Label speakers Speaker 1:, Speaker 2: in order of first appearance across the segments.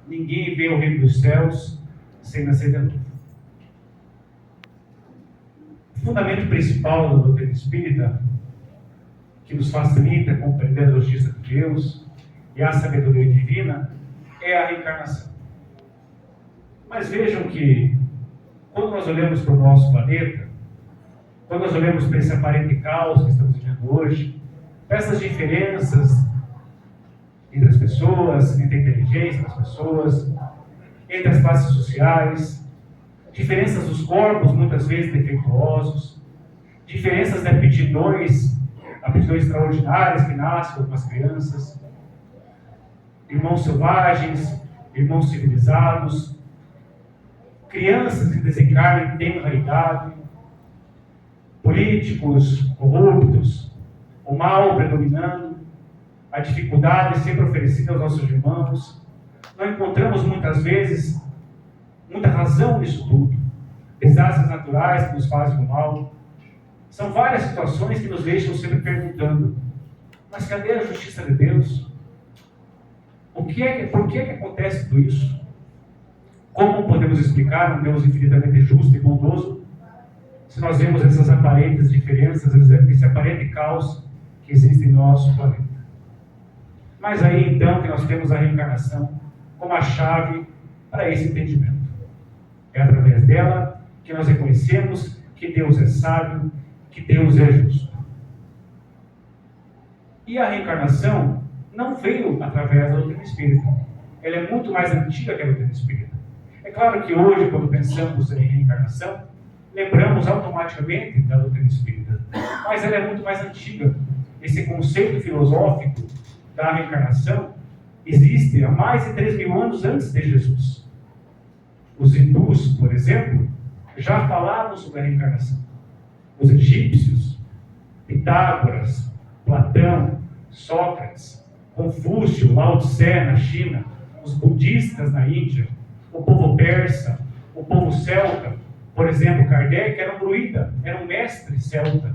Speaker 1: ninguém vê o reino dos céus sem nascer de novo. O fundamento principal da doutrina espírita, que nos facilita compreender a justiça de Deus e a sabedoria divina, é a reencarnação. Mas vejam que, quando nós olhamos para o nosso planeta, quando nós olhamos para esse aparente caos que estamos vivendo hoje, para essas diferenças entre as pessoas, entre a inteligência das pessoas, entre as classes sociais, diferenças dos corpos muitas vezes defeituosos, diferenças de aptidões extraordinárias que nascem com algumas crianças, irmãos selvagens, irmãos civilizados, crianças que desencarnam em tenra idade, políticos corruptos, o mal predominando, a dificuldade sempre oferecida aos nossos irmãos. Nós encontramos muitas vezes muita razão nisso tudo. Desastres naturais que nos fazem o mal. São várias situações que nos deixam sempre perguntando: mas cadê a justiça de Deus? Por que acontece tudo isso? Como podemos explicar um Deus infinitamente justo e bondoso se nós vemos essas aparentes diferenças, esse aparente caos que existe em nosso planeta? Mas aí então que nós temos a reencarnação como a chave para esse entendimento. É através dela que nós reconhecemos que Deus é sábio, que Deus é justo. E a reencarnação não veio através da doutrina espírita. Ela é muito mais antiga que a doutrina espírita. É claro que hoje, quando pensamos em reencarnação, lembramos automaticamente da doutrina espírita. Mas ela é muito mais antiga. Esse conceito filosófico da reencarnação existe há mais de 3.000 anos antes de Jesus. Os hindus, por exemplo, já falavam sobre a reencarnação. Os egípcios, Pitágoras, Platão, Sócrates, Confúcio, Lao Tse na China, os budistas na Índia, o povo persa, o povo celta, por exemplo, Kardec era um druida, era um mestre celta.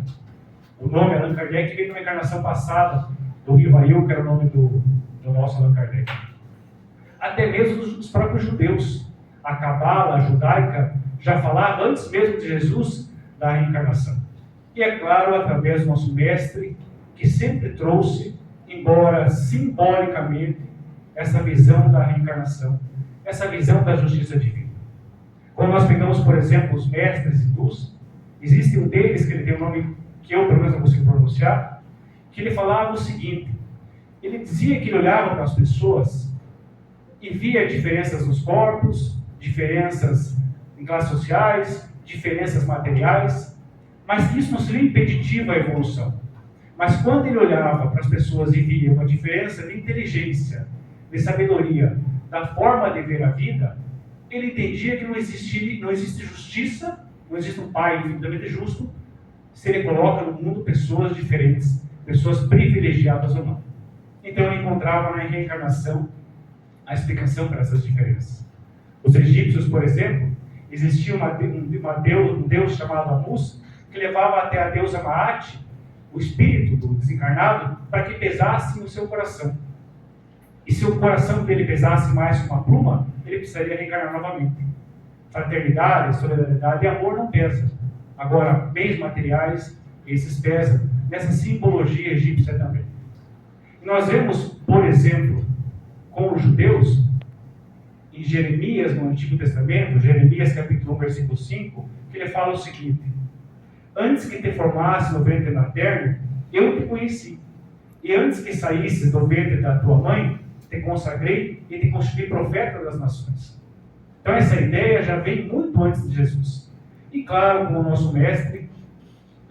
Speaker 1: O nome Allan Kardec veio de uma encarnação passada do Rivail, que era o nome do nosso Allan Kardec. Até mesmo dos próprios judeus. A Cabala judaica já falava antes mesmo de Jesus da reencarnação. E é claro, através do nosso mestre, que sempre trouxe, embora simbolicamente, essa visão da reencarnação, essa visão da justiça divina. Quando nós pegamos, por exemplo, os mestres hindus, existe um deles, que ele tem um nome que eu, pelo menos, não consigo pronunciar, que ele falava o seguinte: ele dizia que ele olhava para as pessoas e via diferenças nos corpos, diferenças em classes sociais, diferenças materiais, mas que isso não seria impeditivo à evolução. Mas quando ele olhava para as pessoas e via uma diferença de inteligência, de sabedoria, da forma de ver a vida, ele entendia que não existe justiça, não existe um Pai infinitamente justo, se ele coloca no mundo pessoas diferentes, pessoas privilegiadas ou não. Então ele encontrava na reencarnação a explicação para essas diferenças. Os egípcios, por exemplo, existia um deus chamado Amus, que levava até a deusa Maat, o espírito do desencarnado, para que pesasse o seu coração. E se o coração dele pesasse mais que uma pluma, ele precisaria reencarnar novamente. Fraternidade, solidariedade e amor não pesam. Agora, bens materiais, esses pesam, nessa simbologia egípcia também. E nós vemos, por exemplo, com os judeus, em Jeremias, no Antigo Testamento, Jeremias capítulo 1, versículo 5, que ele fala o seguinte: antes que te formasse no ventre materno, eu te conheci. E antes que saísses do ventre da tua mãe, te consagrei e te constituí profeta das nações. Então essa ideia já vem muito antes de Jesus. E claro, como o nosso mestre,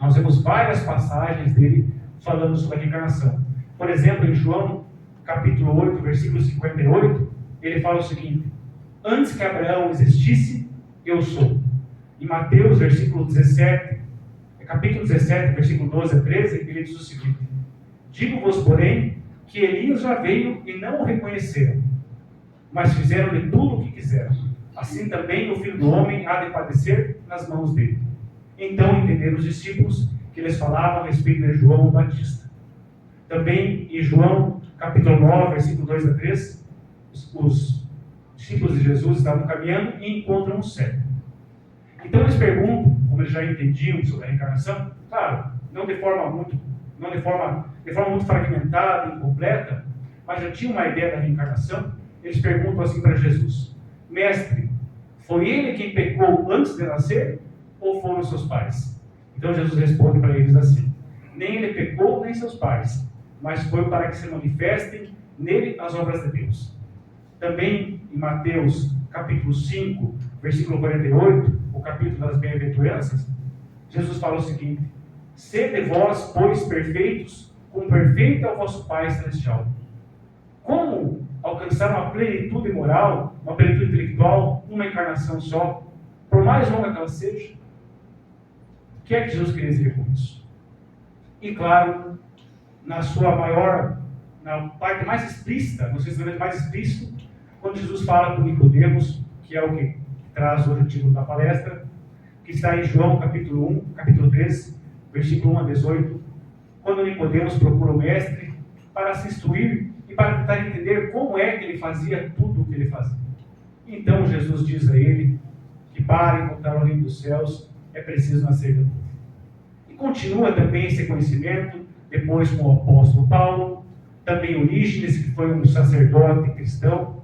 Speaker 1: nós vemos várias passagens dele falando sobre a reencarnação. Por exemplo, em João capítulo 8, versículo 58, ele fala o seguinte: antes que Abraão existisse, eu sou. Em Mateus, capítulo 17, versículo 12 a 13, ele diz o seguinte: digo-vos, porém, que Elias já veio e não o reconheceram, mas fizeram-lhe tudo o que quiseram. Assim também o Filho do Homem há de padecer nas mãos dele. Então entenderam os discípulos que eles falavam a respeito de João Batista. Também em João, capítulo 9, versículo 2 a 3, os discípulos de Jesus estavam caminhando e encontram um cego. Então eles perguntam, como eles já entendiam sobre a reencarnação, claro, de forma muito fragmentada, incompleta, mas já tinham uma ideia da reencarnação. Eles perguntam assim para Jesus: Mestre, foi ele quem pecou antes de nascer ou foram seus pais? Então Jesus responde para eles assim: nem ele pecou, nem seus pais, mas foi para que se manifestem nele as obras de Deus. Também em Mateus capítulo 5, versículo 48, o capítulo das bem-aventuranças, Jesus fala o seguinte: sede vós, pois, perfeitos, como perfeito é o vosso Pai Celestial. Como alcançar uma plenitude moral, uma plenitude intelectual, uma encarnação só, por mais longa que ela seja? O que é que Jesus queria dizer com isso? E claro, na parte mais explícita, no ensinamento mais explícito, quando Jesus fala com Nicodemos, que é o que traz hoje o título da palestra, que está em João capítulo 1, capítulo 13, versículo 1 a 18, quando Nicodemos procura o mestre para se instruir e para tentar entender como é que ele fazia tudo o que ele fazia. Então Jesus diz a ele que para encontrar o reino dos céus é preciso nascer de novo. E continua também esse conhecimento, depois com o apóstolo Paulo, também Orígenes, que foi um sacerdote cristão,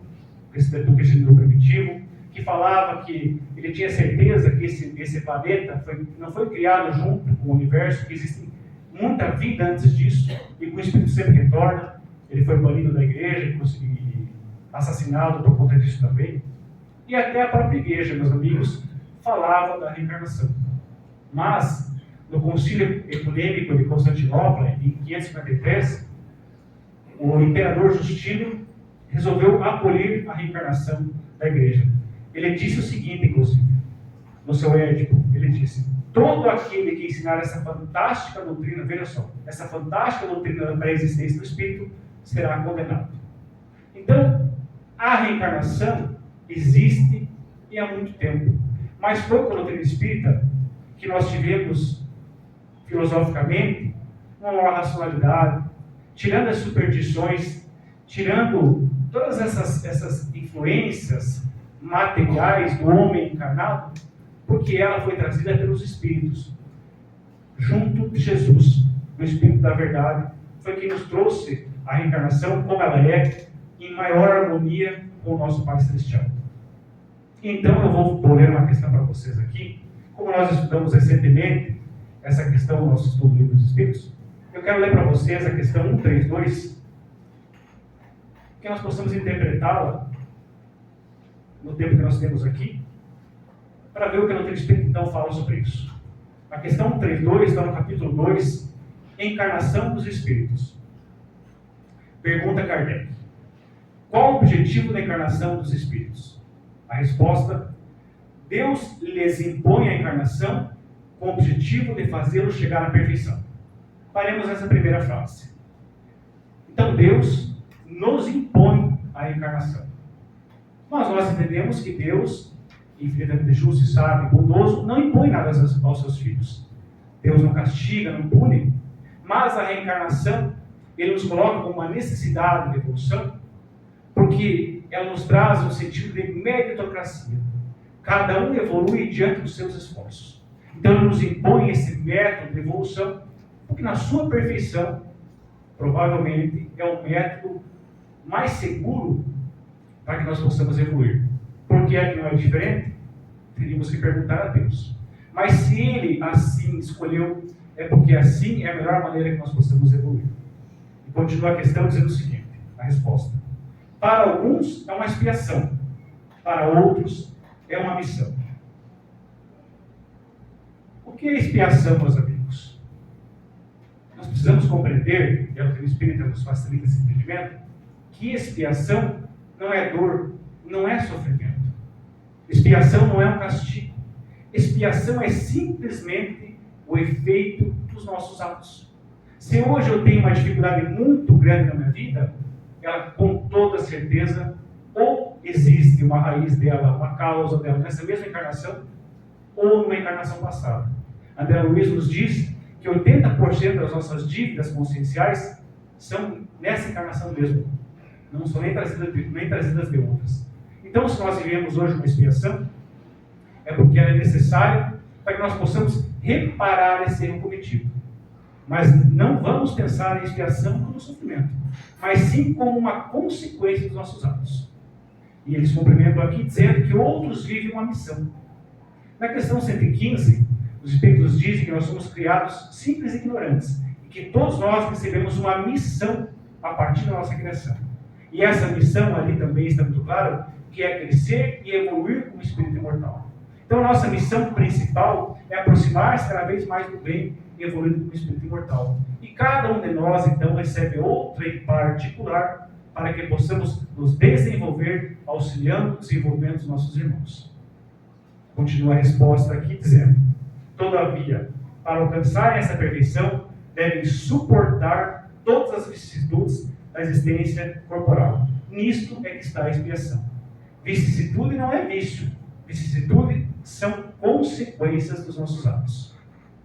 Speaker 1: do cristianismo primitivo, que falava que ele tinha certeza que esse planeta não foi criado junto com o universo, que existe muita vida antes disso, e que o Espírito sempre retorna. Ele foi banido da igreja e assassinado por conta disso também. E até a própria igreja, meus amigos, falava da reencarnação. Mas, no Concílio Ecumênico de Constantinopla, em 553, o imperador Justino resolveu acolher a reencarnação da igreja. Ele disse o seguinte, inclusive, no seu édipo, ele disse: todo aquele que ensinar essa fantástica doutrina, veja só, essa fantástica doutrina da pré-existência do Espírito, será condenado. Então, a reencarnação existe e há muito tempo. Mas foi com a doutrina espírita que nós tivemos, filosoficamente, uma maior racionalidade, tirando as superstições, tirando todas essas influências materiais do homem encarnado, porque ela foi trazida pelos Espíritos, junto de Jesus, o Espírito da verdade, foi quem nos trouxe a reencarnação como ela é, em maior harmonia com o nosso Pai Celestial. Então eu vou ler uma questão para vocês aqui. Como nós estudamos recentemente essa questão no nosso estudo do Livro dos Espíritos, eu quero ler para vocês a questão 132, que nós possamos interpretá-la no tempo que nós temos aqui, para ver o que a doutrina espírita então fala sobre isso. A questão 132 está no capítulo 2, Encarnação dos Espíritos. Pergunta Kardec: qual o objetivo da encarnação dos espíritos? A resposta: Deus lhes impõe a encarnação com o objetivo de fazê-los chegar à perfeição. Faremos essa primeira frase. Então Deus nos impõe a encarnação. Mas nós entendemos que Deus, infinitamente justo e sábio e bondoso, não impõe nada aos seus filhos. Deus não castiga, não pune, mas a reencarnação Ele nos coloca como uma necessidade de evolução, porque ela nos traz um sentido de meritocracia. Cada um evolui diante dos seus esforços. Então Ele nos impõe esse método de evolução, porque na sua perfeição, provavelmente, é o método mais seguro para que nós possamos evoluir. Por que é que não é diferente? Teríamos que perguntar a Deus. Mas se Ele assim escolheu, é porque assim é a melhor maneira que nós possamos evoluir. E continua a questão dizendo o seguinte, a resposta: para alguns é uma expiação, para outros é uma missão. O que é expiação, meus amigos? Nós precisamos compreender, e a doutrina espírita nos facilita esse entendimento, que expiação não é dor, não é sofrimento. Expiação não é um castigo. Expiação é simplesmente o efeito dos nossos atos. Se hoje eu tenho uma dificuldade muito grande na minha vida, ela com toda certeza, ou existe uma raiz dela, uma causa dela nessa mesma encarnação, ou numa encarnação passada. André Luiz nos diz que 80% das nossas dívidas conscienciais são nessa encarnação mesmo. Não são nem trazidas de outras. Então, se nós vivemos hoje uma expiação, é porque ela é necessária para que nós possamos reparar esse erro cometido. Mas não vamos pensar em expiação como sofrimento, mas sim como uma consequência dos nossos atos. E eles complementam aqui dizendo que outros vivem uma missão. Na questão 115, os Espíritos dizem que nós somos criados simples e ignorantes, e que todos nós recebemos uma missão a partir da nossa criação. E essa missão ali também está muito claro, que é crescer e evoluir como espírito imortal. Então, a nossa missão principal é aproximar-se cada vez mais do bem e evoluir como espírito imortal. E cada um de nós, então, recebe outra em particular para que possamos nos desenvolver, auxiliando o desenvolvimento dos nossos irmãos. Continua a resposta aqui dizendo: todavia, para alcançar essa perfeição, devem suportar todas as vicissitudes da existência corporal. Nisto é que está a expiação. Vicissitude não é vício. Vicissitude são consequências dos nossos atos.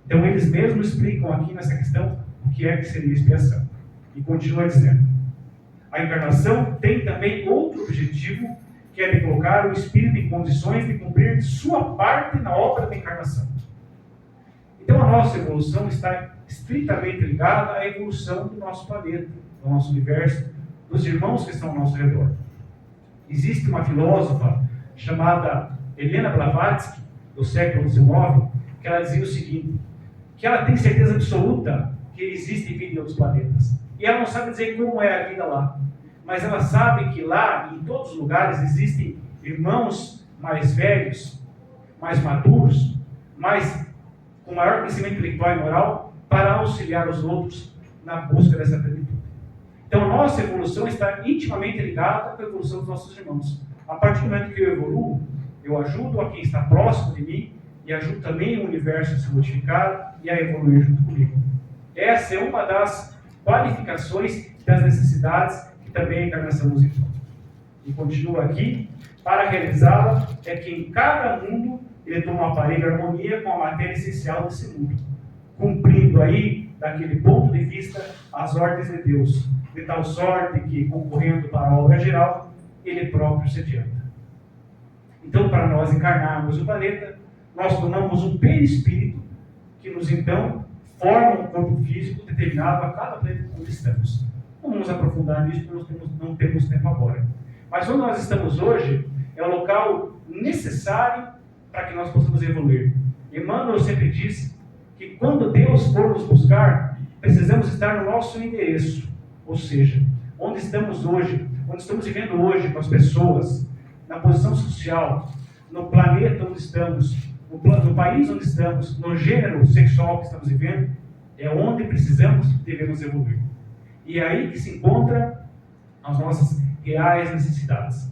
Speaker 1: Então, eles mesmos explicam aqui nessa questão o que é que seria expiação. E continua dizendo: a encarnação tem também outro objetivo, que é de colocar o espírito em condições de cumprir sua parte na obra da encarnação. Então, a nossa evolução está estritamente ligada à evolução do nosso planeta, do nosso universo, dos irmãos que estão ao nosso redor. Existe uma filósofa chamada Helena Blavatsky, do século XIX, que ela dizia o seguinte, que ela tem certeza absoluta que existe vida em outros planetas. E ela não sabe dizer como é a vida lá. Mas ela sabe que lá, em todos os lugares, existem irmãos mais velhos, mais maduros, com maior crescimento intelectual e moral, para auxiliar os outros na busca dessa plenitude. Então, a nossa evolução está intimamente ligada com a evolução dos nossos irmãos. A partir do momento que eu evoluo, eu ajudo a quem está próximo de mim e ajudo também o universo a se modificar e a evoluir junto comigo. Essa é uma das qualificações das necessidades que também a encarnação nos impõe. E continua aqui: para realizá-la é que em cada mundo ele toma um aparelho de harmonia com a matéria essencial desse mundo, cumprindo aí, daquele ponto de vista, as ordens de Deus, de tal sorte que, concorrendo para a obra geral, ele próprio se adianta. Então, para nós encarnarmos o planeta, nós tomamos um perispírito que nos, então, forma um corpo físico determinado a cada planeta onde estamos. Não vamos aprofundar nisso, porque nós não temos tempo agora. Mas onde nós estamos hoje é o local necessário para que nós possamos evoluir. Emmanuel sempre diz que quando Deus for nos buscar, precisamos estar no nosso endereço. Ou seja, onde estamos hoje, onde estamos vivendo hoje com as pessoas, na posição social, no planeta onde estamos, no país onde estamos, no gênero sexual que estamos vivendo, é onde precisamos e devemos evoluir. E é aí que se encontram as nossas reais necessidades.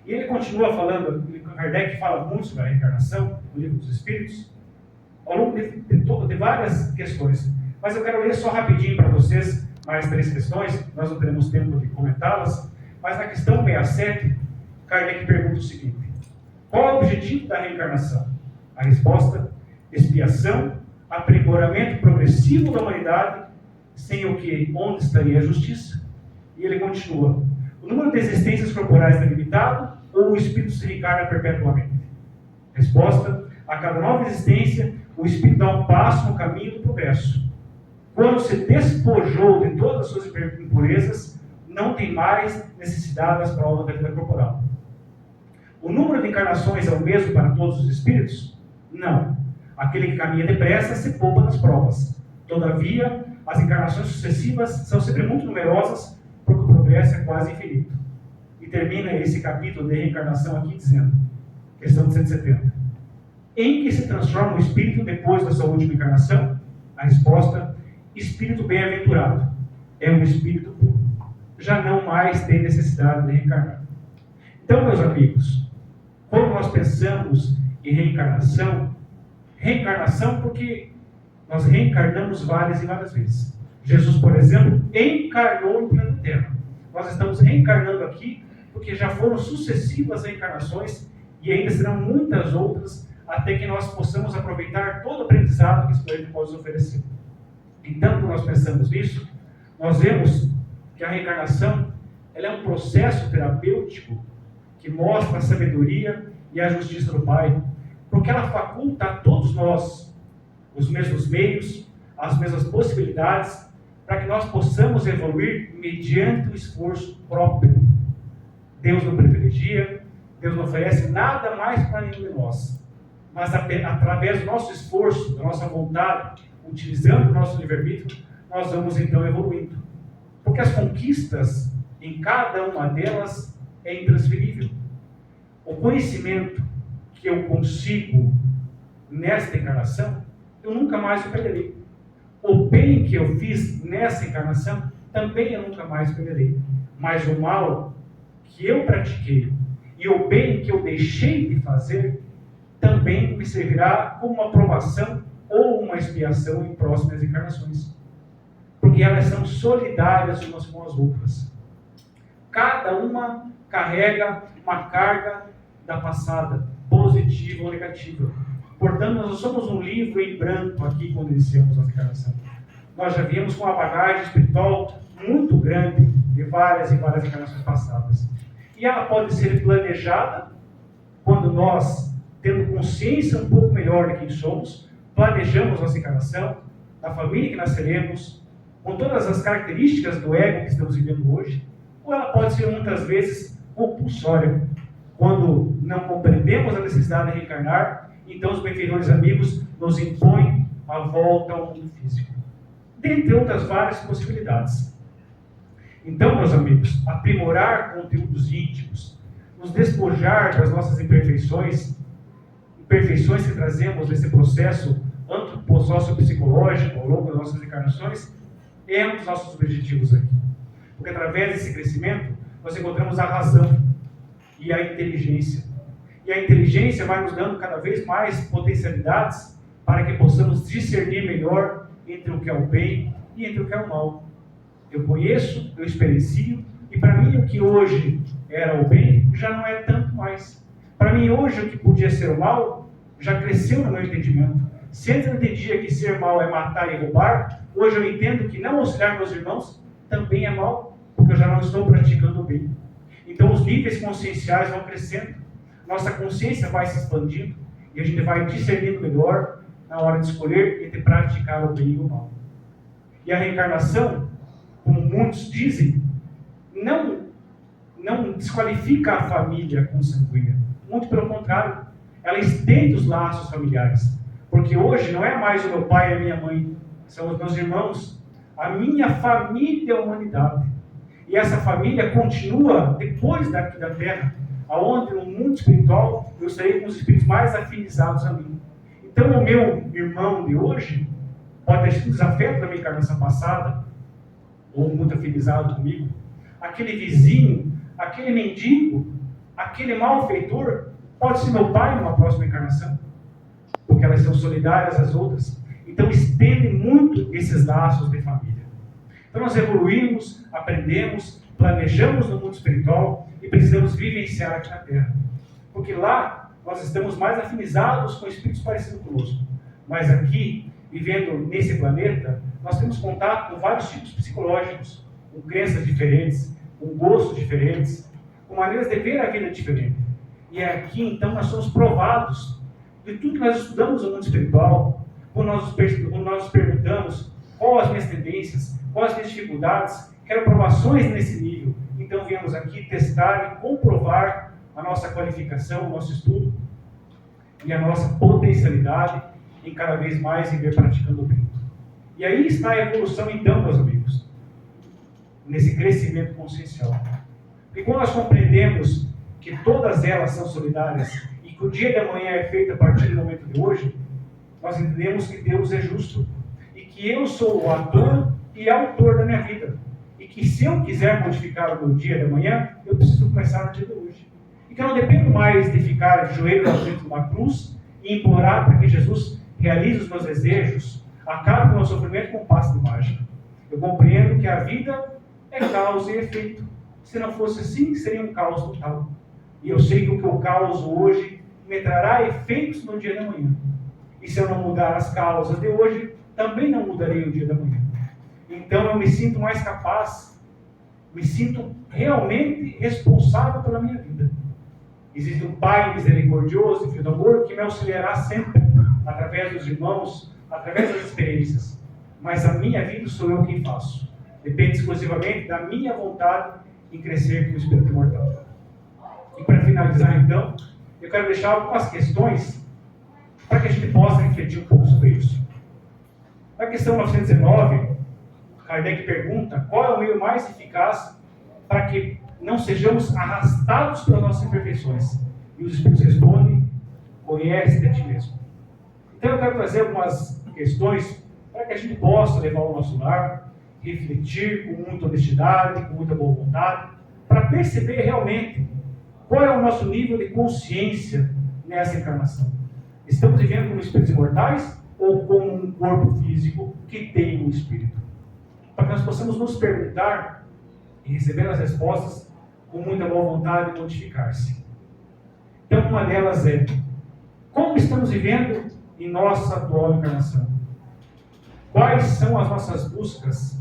Speaker 1: E ele continua falando, Kardec fala muito sobre a reencarnação, no Livro dos Espíritos, ao longo de várias questões. Mas eu quero ler só rapidinho para vocês mais 3 questões, nós não teremos tempo de comentá-las, mas na questão 67, Kardec pergunta o seguinte: qual é o objetivo da reencarnação? A resposta: expiação, aprimoramento progressivo da humanidade, sem o que, onde estaria a justiça? E ele continua: o número de existências corporais é limitado ou o espírito se reencarna perpetuamente? Resposta: a cada nova existência, o espírito dá um passo no caminho do progresso. Quando se despojou de todas as suas impurezas, não tem mais necessidade das provas da vida corporal. O número de encarnações é o mesmo para todos os espíritos? Não. Aquele que caminha depressa se poupa das provas. Todavia, as encarnações sucessivas são sempre muito numerosas, porque o progresso é quase infinito. E termina esse capítulo de reencarnação aqui dizendo, questão de 170. Em que se transforma o espírito depois da sua última encarnação? A resposta: espírito bem-aventurado. É um espírito puro. Já não mais tem necessidade de reencarnar. Então, meus amigos, quando nós pensamos em reencarnação porque nós reencarnamos várias e várias vezes. Jesus, por exemplo, encarnou no planeta Terra. Nós estamos reencarnando aqui porque já foram sucessivas reencarnações e ainda serão muitas outras até que nós possamos aproveitar todo o aprendizado que esse planeta pode nos oferecer. Então, quando nós pensamos nisso, nós vemos que a reencarnação ela é um processo terapêutico que mostra a sabedoria e a justiça do Pai, porque ela faculta a todos nós os mesmos meios, as mesmas possibilidades, para que nós possamos evoluir mediante o esforço próprio. Deus não privilegia, Deus não oferece nada mais para nenhum de nós, mas através do nosso esforço, da nossa vontade, utilizando o nosso livre-arbítrio, nós vamos então evoluindo. Porque as conquistas, em cada uma delas, é intransferível. O conhecimento que eu consigo nesta encarnação, eu nunca mais o perderei. O bem que eu fiz nessa encarnação, também eu nunca mais perderei. Mas o mal que eu pratiquei e o bem que eu deixei de fazer, também me servirá como uma provação ou uma expiação em próximas encarnações. Porque elas são solidárias umas com as outras. Cada uma carrega uma carga da passada, positiva ou negativa. Portanto, nós não somos um livro em branco aqui quando iniciamos a encarnação. Nós já viemos com uma bagagem espiritual muito grande de várias e várias encarnações passadas. E ela pode ser planejada quando nós, tendo consciência um pouco melhor de quem somos, planejamos nossa encarnação, da família que nasceremos, com todas as características do ego que estamos vivendo hoje, ou ela pode ser muitas vezes compulsória, quando não compreendemos a necessidade de reencarnar, então os benfeitores amigos nos impõem a volta ao mundo físico. Dentre outras várias possibilidades. Então, meus amigos, aprimorar conteúdos íntimos, nos despojar das nossas imperfeições que trazemos nesse processo antropossócio-psicológico ao longo das nossas encarnações, é um dos nossos objetivos aqui. Porque através desse crescimento, nós encontramos a razão e a inteligência. E a inteligência vai nos dando cada vez mais potencialidades para que possamos discernir melhor entre o que é o bem e entre o que é o mal. Eu conheço, eu experiencio, e para mim o que hoje era o bem já não é tanto mais. Para mim hoje o que podia ser o mal já cresceu no meu entendimento. Se antes eu entendia que ser mal é matar e roubar, hoje eu entendo que não auxiliar meus irmãos também é mal, porque eu já não estou praticando o bem. Então os níveis conscienciais vão crescendo, nossa consciência vai se expandindo, e a gente vai discernindo melhor na hora de escolher entre praticar o bem e o mal. E a reencarnação, como muitos dizem, não desqualifica a família consanguínea. Muito pelo contrário, ela estende os laços familiares. Porque hoje não é mais o meu pai e a minha mãe, são os meus irmãos, a minha família é a humanidade. E essa família continua depois daqui da Terra, aonde no mundo espiritual eu estarei com os espíritos mais afinizados a mim. Então o meu irmão de hoje pode ter sido desafeto da minha encarnação passada, ou muito afinizado comigo. Aquele vizinho, aquele mendigo, aquele malfeitor, pode ser meu pai numa próxima encarnação, porque elas são solidárias às outras. Então estende muito esses laços de família. Então nós evoluímos, aprendemos, planejamos no mundo espiritual e precisamos vivenciar aqui na Terra. Porque lá nós estamos mais afinizados com espíritos parecidos conosco. Mas aqui, vivendo nesse planeta, nós temos contato com vários tipos psicológicos, com crenças diferentes, com gostos diferentes, com maneiras de ver a vida diferente. E aqui então nós somos provados de tudo que nós estudamos no mundo espiritual, quando nós nos perguntamos quais as minhas tendências, quais as minhas dificuldades, quero provações nesse nível. Então viemos aqui testar e comprovar a nossa qualificação, o nosso estudo e a nossa potencialidade em cada vez mais viver praticando o bem. E aí está a evolução então, meus amigos, nesse crescimento consciencial. E quando nós compreendemos que todas elas são solidárias e que o dia da manhã é feito a partir do momento de hoje, nós entendemos que Deus é justo e que eu sou o ator e autor da minha vida. E que se eu quiser modificar o meu dia da manhã, eu preciso começar no dia de hoje. E que eu não dependo mais de ficar de joelho à frente de uma cruz e implorar para que Jesus realize os meus desejos, acabe com o meu sofrimento com um passe de mágica. Eu compreendo que a vida é causa e efeito. Se não fosse assim, seria um caos total. E eu sei que o que eu causo hoje me trará efeitos no dia da manhã. E se eu não mudar as causas de hoje, também não mudarei o dia da manhã. Então eu me sinto mais capaz, me sinto realmente responsável pela minha vida. Existe um Pai misericordioso e filho do amor que me auxiliará sempre, através dos irmãos, através das experiências. Mas a minha vida sou eu quem faço. Depende exclusivamente da minha vontade em crescer com o Espírito imortal. E para finalizar, então, eu quero deixar algumas questões para que a gente possa refletir um pouco sobre isso. Na questão 919, Kardec pergunta qual é o meio mais eficaz para que não sejamos arrastados pelas nossas imperfeições. E os Espíritos respondem: conhece-te a ti mesmo. Então eu quero trazer algumas questões para que a gente possa levar ao nosso lar, refletir com muita honestidade, com muita boa vontade, para perceber realmente qual é o nosso nível de consciência nessa encarnação. Estamos vivendo como espíritos imortais ou como um corpo físico que tem um espírito? Para que nós possamos nos perguntar e receber as respostas com muita boa vontade de modificar-se. Então, uma delas é: como estamos vivendo em nossa atual encarnação? Quais são as nossas buscas?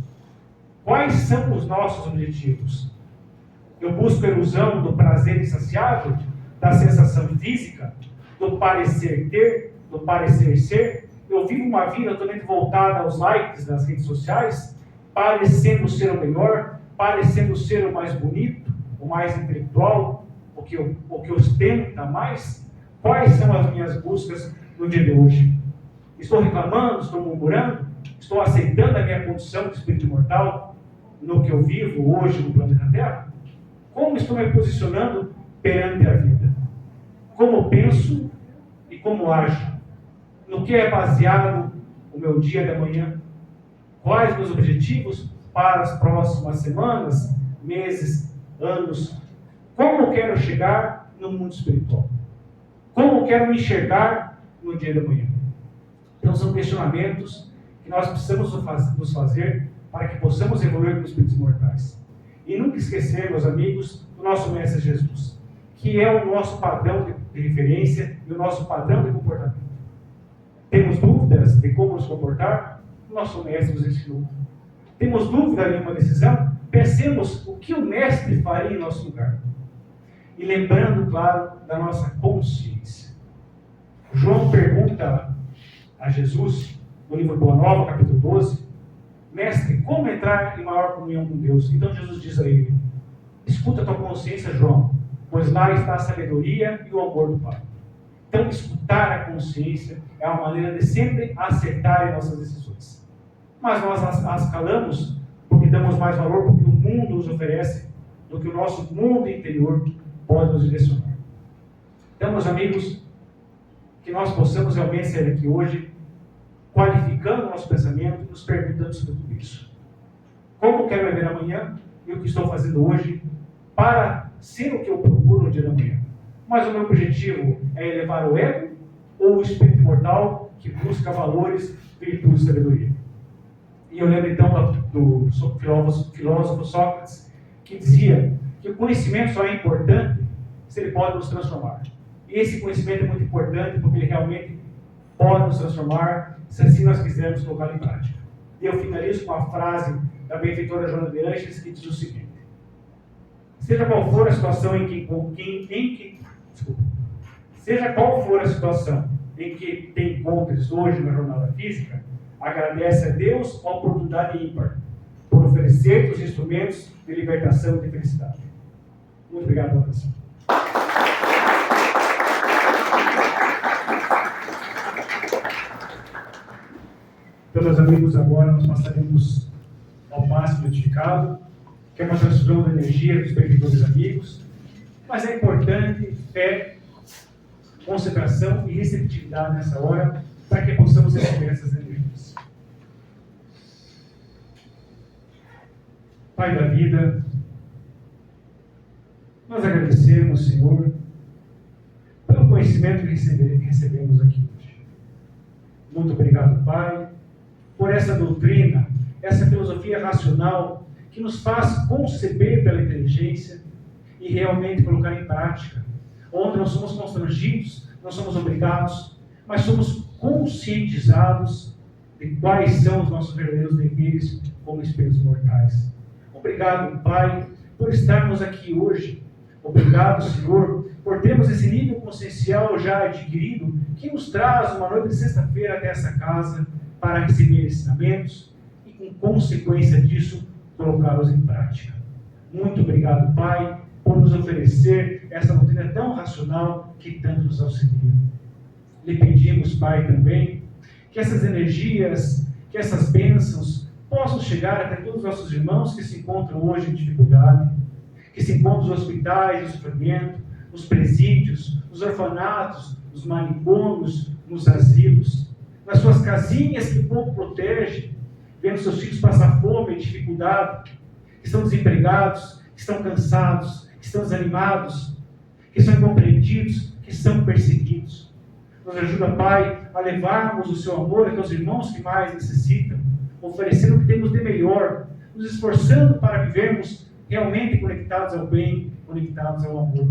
Speaker 1: Quais são os nossos objetivos? Eu busco a ilusão do prazer insaciável, da sensação física, do parecer ter, do parecer ser? Eu vivo uma vida totalmente voltada aos likes das redes sociais, parecendo ser o melhor, parecendo ser o mais bonito, o mais intelectual, o que ostenta mais? Quais são as minhas buscas no dia de hoje? Estou reclamando? Estou murmurando? Estou aceitando a minha condição de espírito imortal no que eu vivo hoje no planeta Terra? Como estou me posicionando perante a vida? Como penso e como ajo? No que é baseado o meu dia de amanhã? Quais meus objetivos para as próximas semanas, meses, anos? Como quero chegar no mundo espiritual? Como quero me enxergar no dia de amanhã? Então são questionamentos que nós precisamos nos fazer para que possamos evoluir como espíritos imortais. E nunca esquecer, meus amigos, do nosso Mestre Jesus, que é o nosso padrão de referência e o nosso padrão de comportamento. Temos dúvidas de como nos comportar? O nosso Mestre nos ensinou. Temos dúvida em uma decisão? Pensemos o que o Mestre faria em nosso lugar. E lembrando, claro, da nossa consciência. João pergunta a Jesus, no livro Boa Nova, capítulo 12, Mestre, como entrar em maior comunhão com Deus? Então Jesus diz a ele: escuta a tua consciência, João, pois lá está a sabedoria e o amor do Pai. Então, escutar a consciência é uma maneira de sempre acertar em nossas decisões. Mas nós as calamos porque damos mais valor porque o mundo nos oferece do que o nosso mundo interior pode nos direcionar. Então, meus amigos, que nós possamos realmente sair aqui hoje qualificando o nosso pensamento e nos perguntando sobre tudo isso. Como quero viver amanhã e o que estou fazendo hoje para ser o que eu procuro no dia da manhã? Mas o meu objetivo é elevar o ego ou o espírito imortal que busca valores, virtudes e sabedoria? E eu lembro então do filósofo Sócrates, que dizia que o conhecimento só é importante se ele pode nos transformar. E esse conhecimento é muito importante porque ele realmente pode nos transformar se assim nós quisermos colocar em prática. E eu finalizo com a frase da benfeitora Joana de Ângeles, que diz o seguinte: seja qual for a situação seja qual for a situação em que te encontres hoje na jornada física, agradece a Deus a oportunidade ímpar por oferecer os instrumentos de libertação e de felicidade. Muito obrigado pela atenção. Então, meus amigos, agora nós passaremos ao passe codificado, que é uma transfusão de energia dos benfeitores amigos, mas é importante fé, concentração e receptividade nessa hora, para que possamos receber essas energias. Pai da vida, nós agradecemos, Senhor, pelo conhecimento que recebemos aqui hoje. Muito obrigado, Pai, por essa doutrina, essa filosofia racional que nos faz conceber pela inteligência e realmente colocar em prática, onde nós somos constrangidos, não somos obrigados, mas somos conscientizados de quais são os nossos verdadeiros deveres como espíritos mortais. Obrigado, Pai, por estarmos aqui hoje. Obrigado, Senhor, por termos esse nível consciencial já adquirido, que nos traz uma noite de sexta-feira até essa casa para receber ensinamentos e, com consequência disso, colocá-los em prática. Muito obrigado, Pai, por nos oferecer essa doutrina tão racional que tanto nos auxilia. Lhe pedimos, Pai, também, que essas energias, que essas bênçãos possam chegar até todos os nossos irmãos que se encontram hoje em dificuldade, que se encontram nos hospitais, no sofrimento, nos presídios, nos orfanatos, nos manicômios, nos asilos, nas suas casinhas que o povo protege, vendo seus filhos passar fome e dificuldade, que estão desempregados, que estão cansados, que estão desanimados, que são incompreendidos, que são perseguidos. Nos ajuda, Pai, a levarmos o seu amor aos irmãos que mais necessitam, oferecendo o que temos de melhor, nos esforçando para vivermos realmente conectados ao bem, conectados ao amor.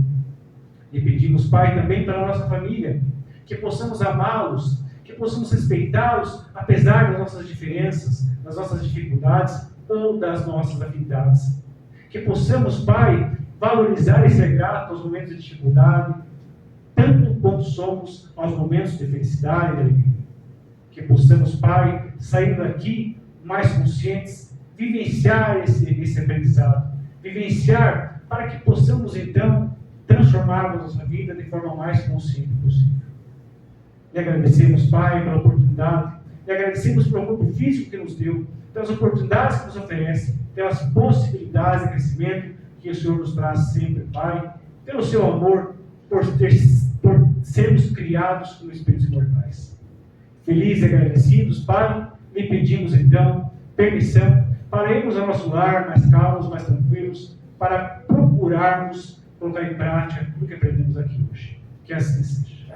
Speaker 1: E pedimos, Pai, também para a nossa família, que possamos amá-los, que possamos respeitá-los, apesar das nossas diferenças, das nossas dificuldades ou das nossas afinidades. Que possamos, Pai, valorizar e ser grato aos momentos de dificuldade, tanto quanto somos aos momentos de felicidade e de alegria. Que possamos, Pai, sair daqui mais conscientes, vivenciar esse aprendizado, vivenciar para que possamos, então, transformarmos nossa vida de forma mais consciente possível. Lhe agradecemos, Pai, pela oportunidade, lhe agradecemos pelo corpo físico que nos deu, pelas oportunidades que nos oferece, pelas possibilidades de crescimento que o Senhor nos traz sempre, Pai, pelo seu amor, por sermos criados como espíritos imortais. Felizes e agradecidos, Pai, lhe pedimos então permissão para irmos ao nosso lar mais calmos, mais tranquilos, para procurarmos colocar em prática tudo que aprendemos aqui hoje. Que assim seja.